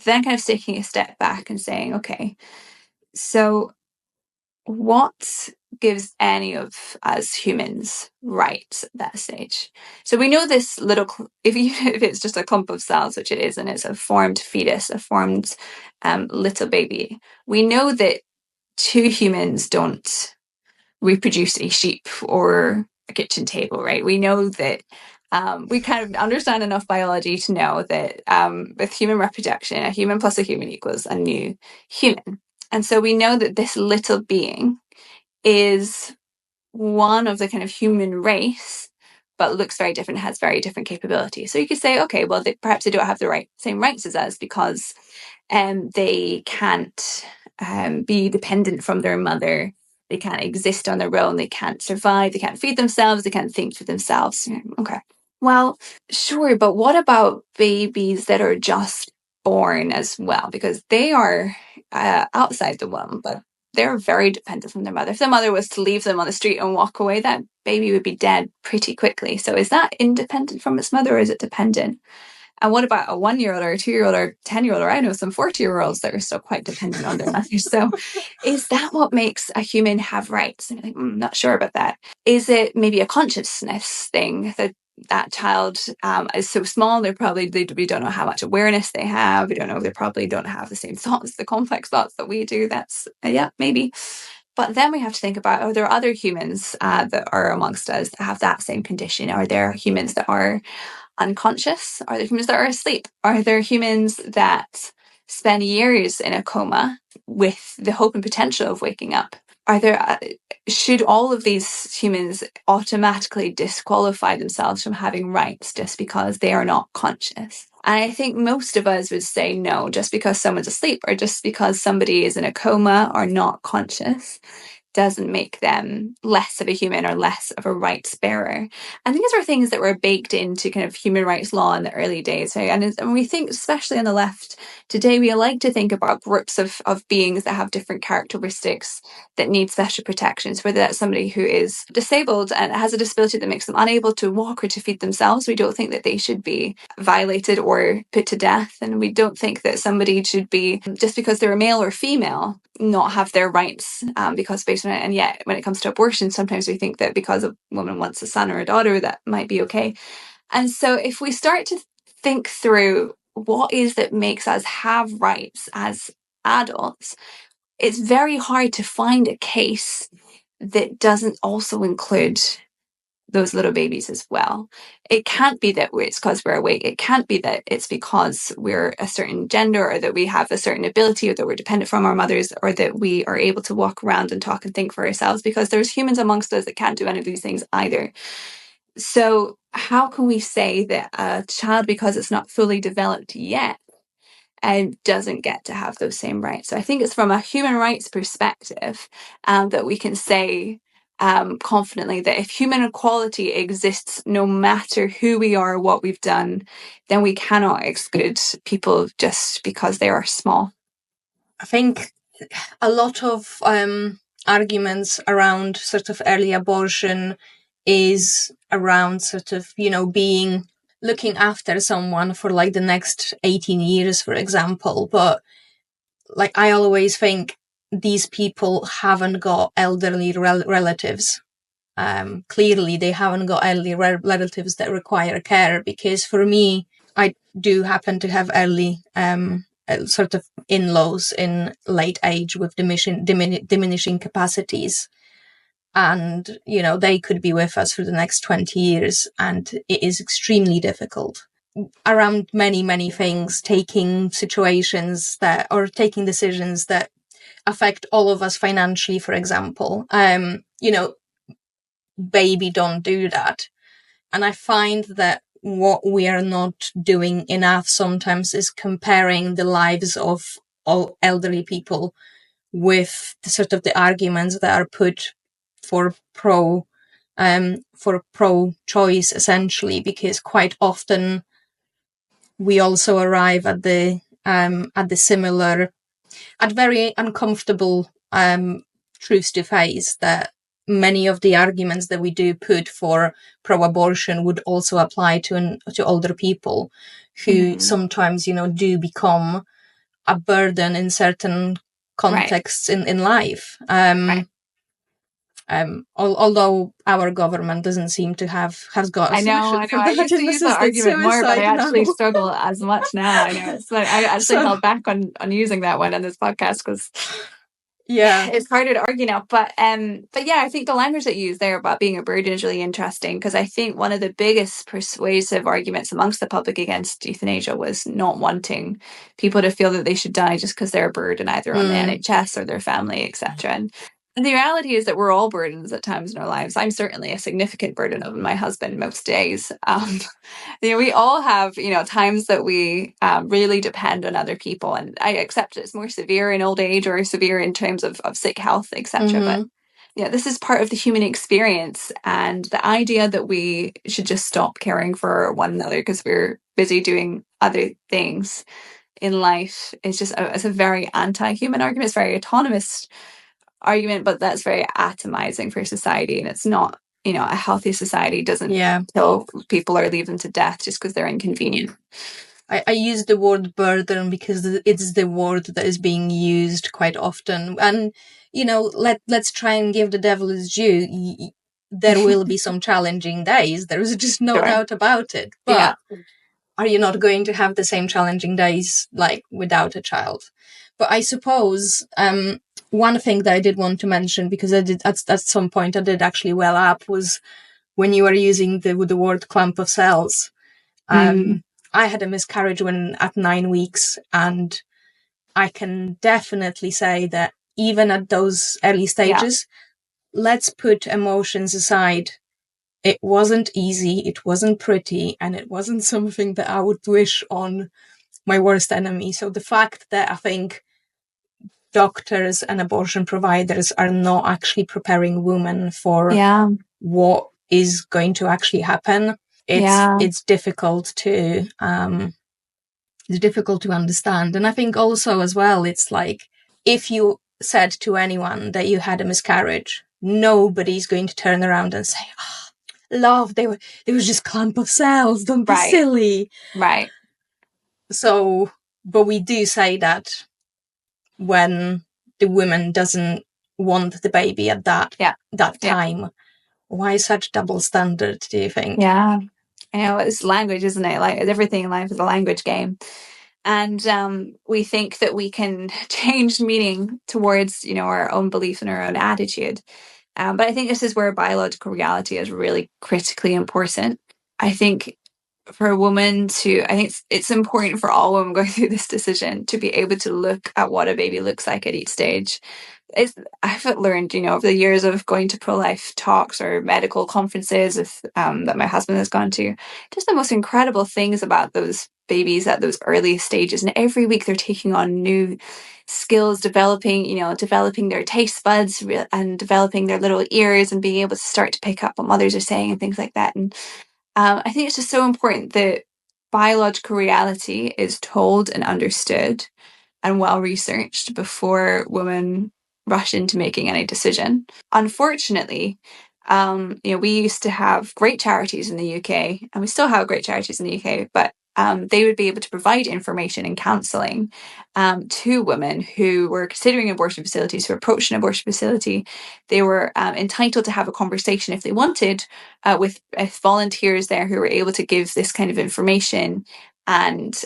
kind of taking a step back and saying, okay, so what gives any of us humans rights at that stage? So we know this little, if it's just a clump of cells, which it is, and it's a formed fetus, a formed little baby, we know that two humans don't reproduce a sheep or a kitchen table, right? We know that we kind of understand enough biology to know that with human reproduction, a human plus a human equals a new human. And so we know that this little being is one of the kind of human race, but looks very different, has very different capabilities. So you could say, okay, well, perhaps they don't have the same rights as us because they can't be dependent from their mother. They can't exist on their own. They can't survive. They can't feed themselves. They can't think for themselves. Okay. Well, sure, but what about babies that are just born as well? Because they are outside the womb, but they're very dependent from their mother. If their mother was to leave them on the street and walk away, that baby would be dead pretty quickly. So is that independent from its mother, or is it dependent? And what about a 1-year-old or a 2-year-old or 10-year-old? Or I know some 40-year-olds that are still quite dependent on their mothers. So is that what makes a human have rights? And you're like, not sure about that. Is it maybe a consciousness thing that child is so small, we don't know how much awareness they have. We don't know, they probably don't have the same thoughts, the complex thoughts that we do. That's, yeah, maybe. But then we have to think about, are there other humans that are amongst us that have that same condition? Are there humans that are unconscious? Are there humans that are asleep? Are there humans that spend years in a coma with the hope and potential of waking up? Should all of these humans automatically disqualify themselves from having rights just because they are not conscious? And I think most of us would say no, just because someone's asleep or just because somebody is in a coma or not conscious doesn't make them less of a human or less of a rights bearer. And these are things that were baked into kind of human rights law in the early days. Right? And we think, especially on the left today, we like to think about groups of beings that have different characteristics that need special protections, whether that's somebody who is disabled and has a disability that makes them unable to walk or to feed themselves. We don't think that they should be violated or put to death. And we don't think that somebody should be, just because they're a male or female, not have their rights because based on it. And yet when it comes to abortion, sometimes we think that because a woman wants a son or a daughter, that might be okay. And so if we start to think through what is that makes us have rights as adults, it's very hard to find a case that doesn't also include those little babies as well. It can't be that it's because we're awake. It can't be that it's because we're a certain gender, or that we have a certain ability, or that we're dependent from our mothers, or that we are able to walk around and talk and think for ourselves, because there's humans amongst us that can't do any of these things either. So how can we say that a child, because it's not fully developed yet, doesn't get to have those same rights? So I think it's from a human rights perspective that we can say confidently that if human equality exists, no matter who we are, what we've done, then we cannot exclude people just because they are small. I think a lot of arguments around sort of early abortion is around sort of, looking after someone for like the next 18 years, for example. But like, I always think these people haven't got elderly relatives. Clearly, they haven't got elderly relatives that require care, because for me, I do happen to have early sort of in-laws in late age with diminishing capacities. And, they could be with us for the next 20 years. And it is extremely difficult around many, many things, taking decisions that affect all of us financially, for example. Baby don't do that. And I find that what we are not doing enough sometimes is comparing the lives of all elderly people with the sort of the arguments that are put for pro-choice, essentially, because quite often we also arrive at the very uncomfortable truths to face, that many of the arguments that we do put for pro-abortion would also apply to older people who sometimes, do become a burden in certain contexts in life. Although our government doesn't seem to have got a solution for that. I used to use that argument more, but I actually struggle as much now. I know it's like I actually held back on using that one on this podcast because it's harder to argue now. But yeah, I think the language that you use there about being a burden is really interesting, because I think one of the biggest persuasive arguments amongst the public against euthanasia was not wanting people to feel that they should die just because they're a burden either on the NHS or their family, etc. And the reality is that we're all burdens at times in our lives. I'm certainly a significant burden on my husband most days. We all have, times that we really depend on other people. And I accept it's more severe in old age or severe in terms of sick health, etc. But this is part of the human experience. And the idea that we should just stop caring for one another because we're busy doing other things in life is just it's a very anti-human argument. It's very autonomous argument, but that's very atomizing for society, and it's not, a healthy society doesn't kill people or leave them to death just because they're inconvenient. I use the word burden because it's the word that is being used quite often, and let's try and give the devil his due. There will be some challenging days, there is just no doubt about it, but are you not going to have the same challenging days like without a child? But I suppose one thing that I did want to mention, because I did at some point I did actually well up, was when you were using the word clump of cells. I had a miscarriage at 9 weeks, and I can definitely say that even at those early stages, let's put emotions aside. It wasn't easy, it wasn't pretty, and it wasn't something that I would wish on my worst enemy. So the fact that I think doctors and abortion providers are not actually preparing women for what is going to actually happen, it's difficult to understand. And I think also as well, it's like, if you said to anyone that you had a miscarriage, nobody's going to turn around and say, love, it was just clump of cells, don't be silly. Right. So, but we do say that when the woman doesn't want the baby at that time. Why such double standard, do you think? Yeah. It's language, isn't it? Like everything in life is a language game. And we think that we can change meaning towards, our own belief and our own attitude. But I think this is where biological reality is really critically important. I think for a woman I think it's important for all women going through this decision to be able to look at what a baby looks like at each stage. I've learned, over the years of going to pro-life talks or medical conferences that my husband has gone to, just the most incredible things about those babies at those early stages. And every week they're taking on new skills, developing their taste buds and developing their little ears and being able to start to pick up what mothers are saying and things like that. And I think it's just so important that biological reality is told and understood and well researched before women rush into making any decision. Unfortunately, we used to have great charities in the UK, and we still have great charities in the UK, but they would be able to provide information and counselling to women who were considering abortion facilities, who approached an abortion facility. They were entitled to have a conversation if they wanted with volunteers there who were able to give this kind of information and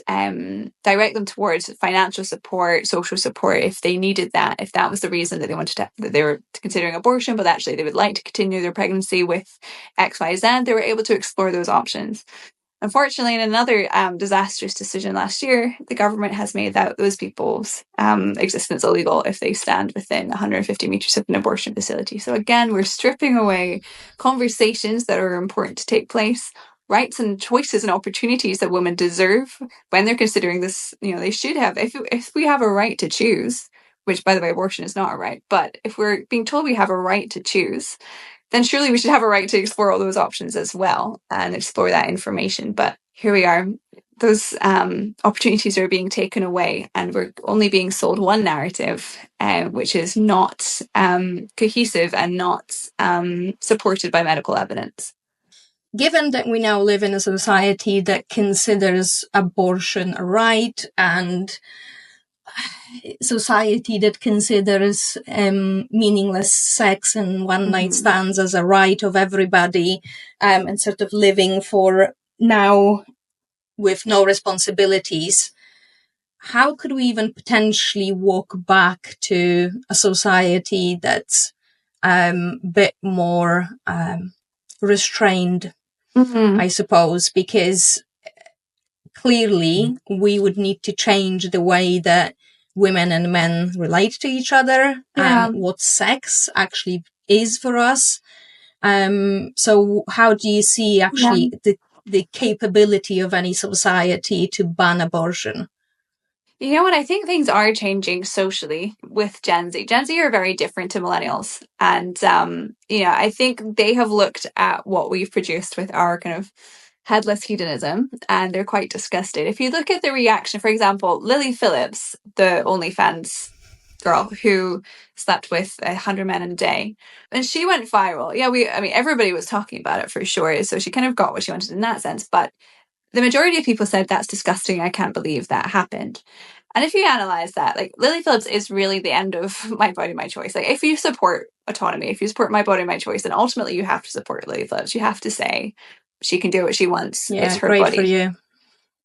direct them towards financial support, social support if they needed that, if that was the reason that that they were considering abortion, but actually they would like to continue their pregnancy with XYZ. They were able to explore those options. Unfortunately, in another disastrous decision last year, the government has made that those people's existence illegal if they stand within 150 meters of an abortion facility. So again, we're stripping away conversations that are important to take place, rights and choices and opportunities that women deserve when they're considering this. They should have, if we have a right to choose, which by the way, abortion is not a right, but if we're being told we have a right to choose, then surely we should have a right to explore all those options as well and explore that information. But here we are. Those opportunities are being taken away, and we're only being sold one narrative, which is not cohesive and not supported by medical evidence. Given that we now live in a society that considers abortion a right, and society that considers meaningless sex and one-night stands as a right of everybody, and sort of living for now with no responsibilities, how could we even potentially walk back to a society that's a bit more restrained, I suppose, because clearly we would need to change the way that women and men relate to each other, what sex actually is for us. So how do you see actually the capability of any society to ban abortion? You know what? I think things are changing socially with Gen Z. Gen Z are very different to millennials. And, I think they have looked at what we've produced with our kind of headless hedonism, and they're quite disgusted. If you look at the reaction, for example, Lily Phillips, the OnlyFans girl who slept with 100 men in a day, and she went viral. Yeah, everybody was talking about it for sure. So she kind of got what she wanted in that sense. But the majority of people said, that's disgusting. I can't believe that happened. And if you analyze that, like, Lily Phillips is really the end of my body, my choice. Like, if you support autonomy, if you support my body, my choice, then ultimately you have to support Lily Phillips. You have to say she can do what she wants. Yeah, it's her great body. For you.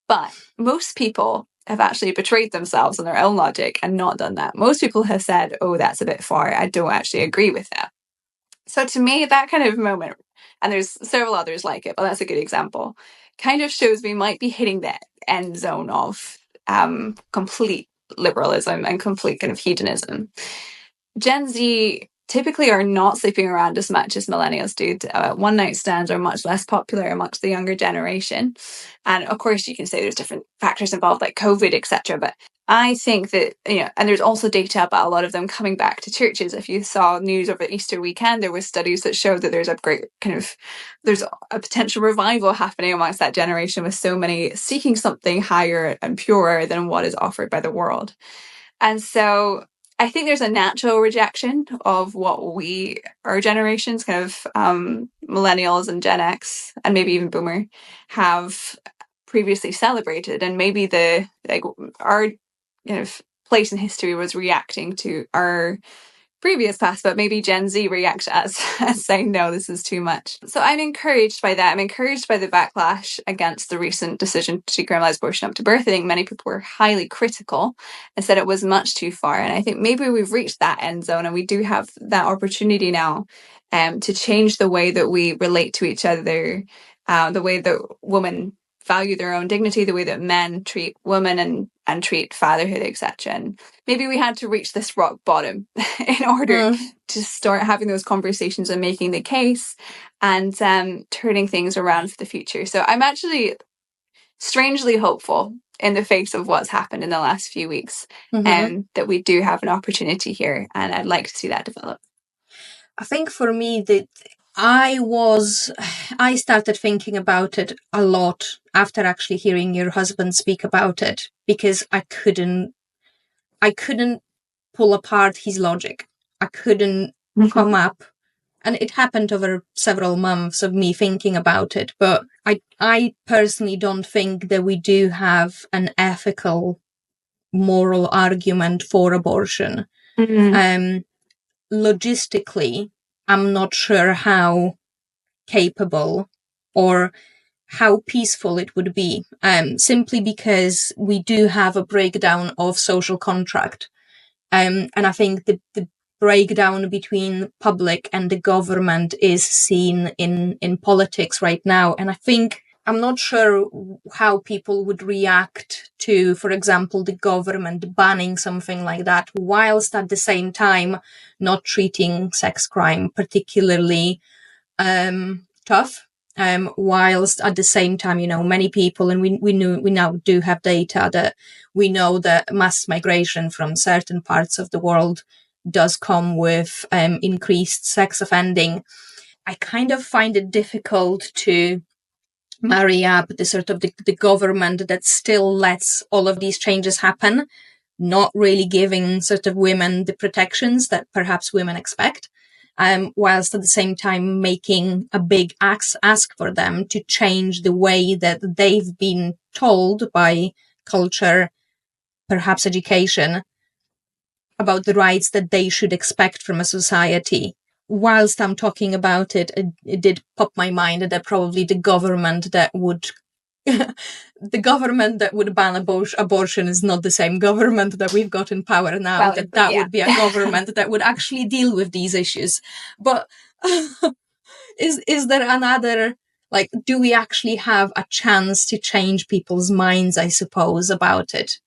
But most people have actually betrayed themselves on their own logic and not done that. Most people have said, oh, that's a bit far. I don't actually agree with that. So to me, that kind of moment, and there's several others like it, but that's a good example, kind of shows we might be hitting the end zone of complete liberalism and complete kind of hedonism. Gen Z typically are not sleeping around as much as millennials do. One-night stands are much less popular amongst the younger generation. And of course, you can say there's different factors involved, like COVID, etc. But I think that, and there's also data about a lot of them coming back to churches. If you saw news over Easter weekend, there were studies that showed that there's a potential revival happening amongst that generation, with so many seeking something higher and purer than what is offered by the world. And so I think there's a natural rejection of what our generations, kind of millennials and Gen X, and maybe even Boomer, have previously celebrated. And maybe our kind of place in history was reacting to our previous past, but maybe Gen Z react as saying, no, this is too much. So I'm encouraged by that. I'm encouraged by the backlash against the recent decision to decriminalise abortion up to birth. I think many people were highly critical and said it was much too far. And I think maybe we've reached that end zone, and we do have that opportunity now to change the way that we relate to each other, the way that women value their own dignity, the way that men treat women and treat fatherhood, etc. And maybe we had to reach this rock bottom in order to start having those conversations and making the case and turning things around for the future. So I'm actually strangely hopeful in the face of what's happened in the last few weeks, that we do have an opportunity here, and I'd like to see that develop. I think for me that I started thinking about it a lot after actually hearing your husband speak about it, because I couldn't pull apart his logic. I couldn't come up, and it happened over several months of me thinking about it. But I personally don't think that we do have an ethical, moral argument for abortion. Logistically, I'm not sure how capable or how peaceful it would be, simply because we do have a breakdown of social contract. And I think the breakdown between public and the government is seen in politics right now. And I think I'm not sure how people would react to, for example, the government banning something like that, whilst at the same time not treating sex crime particularly tough. Whilst at the same time, many people, and we now do have data that we know that mass migration from certain parts of the world does come with increased sex offending. I kind of find it difficult to marry up the sort of the government that still lets all of these changes happen, not really giving sort of women the protections that perhaps women expect, whilst at the same time making a big ask for them to change the way that they've been told by culture, perhaps education, about the rights that they should expect from a society. Whilst I'm talking about it, it did pop my mind that probably the government that would ban abortion is not the same government that we've got in power now. That would be a government that would actually deal with these issues. But is there another, do we actually have a chance to change people's minds, I suppose, about it?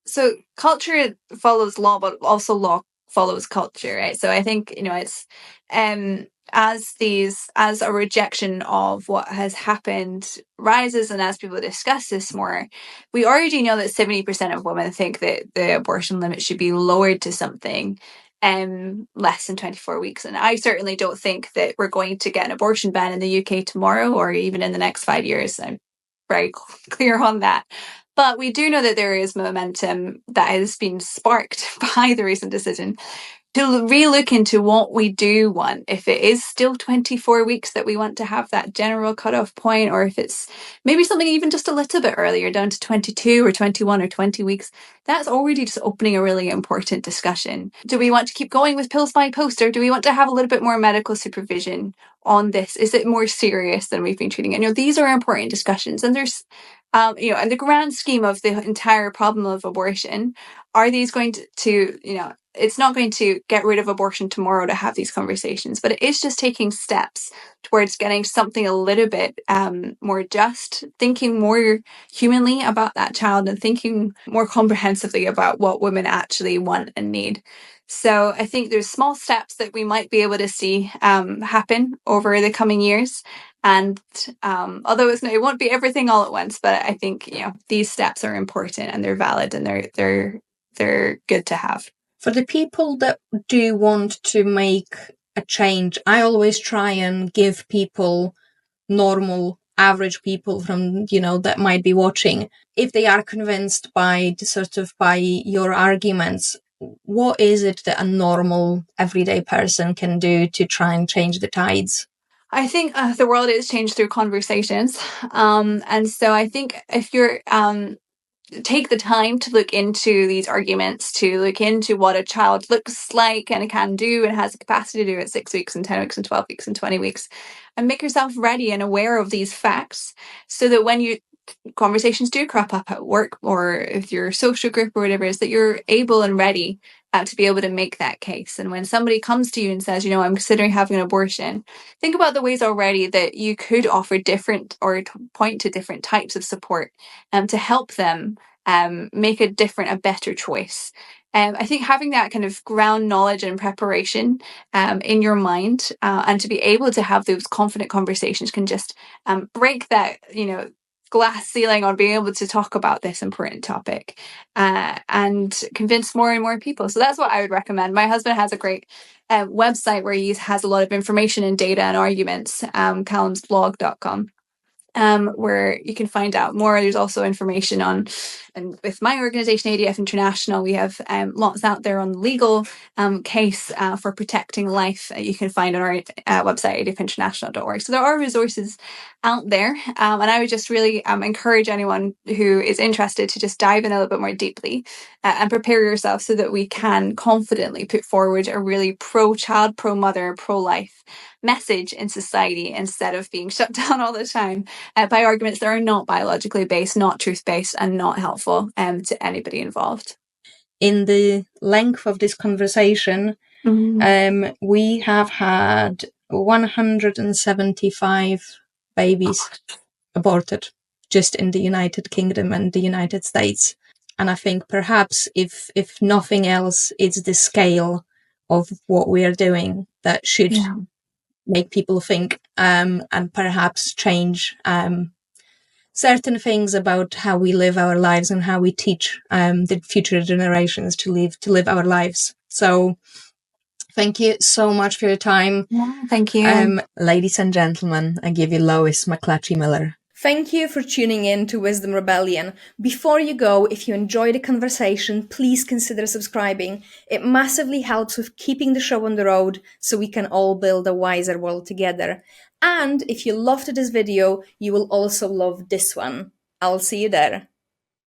So culture follows law, but also law follows culture, right? So I think, it's as a rejection of what has happened rises, and as people discuss this more, we already know that 70% of women think that the abortion limit should be lowered to something less than 24 weeks. And I certainly don't think that we're going to get an abortion ban in the UK tomorrow or even in the next 5 years. I'm very clear on that. But we do know that there is momentum that has been sparked by the recent decision to relook into what we do want. If it is still 24 weeks that we want to have that general cutoff point, or if it's maybe something even just a little bit earlier, down to 22 or 21 or 20 weeks, that's already just opening a really important discussion. Do we want to keep going with pills by post, or do we want to have a little bit more medical supervision on this? Is it more serious than we've been treating it? These are important discussions, and there's in the grand scheme of the entire problem of abortion, are these going to it's not going to get rid of abortion tomorrow to have these conversations, but it is just taking steps towards getting something a little bit more just, thinking more humanly about that child and thinking more comprehensively about what women actually want and need. So I think there's small steps that we might be able to see happen over the coming years. And although it won't be everything all at once, but I think these steps are important and they're valid and they're good to have. For the people that do want to make a change, I always try and give people, normal, average people from, that might be watching, if they are convinced by your arguments, what is it that a normal, everyday person can do to try and change the tides? I think the world is changed through conversations. And so I think if you're take the time to look into these arguments, to look into what a child looks like and can do and has the capacity to do at 6 weeks and 10 weeks and 12 weeks and 20 weeks, and make yourself ready and aware of these facts, so that when conversations do crop up at work or if your social group or whatever, is that you're able and ready to be able to make that case. And when somebody comes to you and says, I'm considering having an abortion, think about the ways already that you could offer different or point to different types of support to help them make a better choice. I think having that kind of ground knowledge and preparation in your mind and to be able to have those confident conversations can just break that, glass ceiling on being able to talk about this important topic and convince more and more people. So that's what I would recommend. My husband has a great website where he has a lot of information and data and arguments, callumsblog.com. Where you can find out more. There's also information on, and with my organization, ADF International, we have lots out there on the legal case for protecting life. You can find on our website, adfinternational.org. So there are resources out there. And I would just really encourage anyone who is interested to just dive in a little bit more deeply and prepare yourself so that we can confidently put forward a really pro-child, pro-mother, pro-life message in society, instead of being shut down all the time by arguments that are not biologically based, not truth-based, and not helpful to anybody involved. In the length of this conversation, we have had 175 babies aborted just in the United Kingdom and the United States. And I think perhaps if nothing else, it's the scale of what we are doing that should make people think and perhaps change certain things about how we live our lives and how we teach the future generations to live our lives. So thank you so much for your time. Yeah, thank you. Ladies and gentlemen, I give you Lois McLatchie Miller. Thank you for tuning in to Wisdom Rebellion. Before you go, if you enjoyed the conversation, please consider subscribing. It massively helps with keeping the show on the road so we can all build a wiser world together. And if you loved this video, you will also love this one. I'll see you there.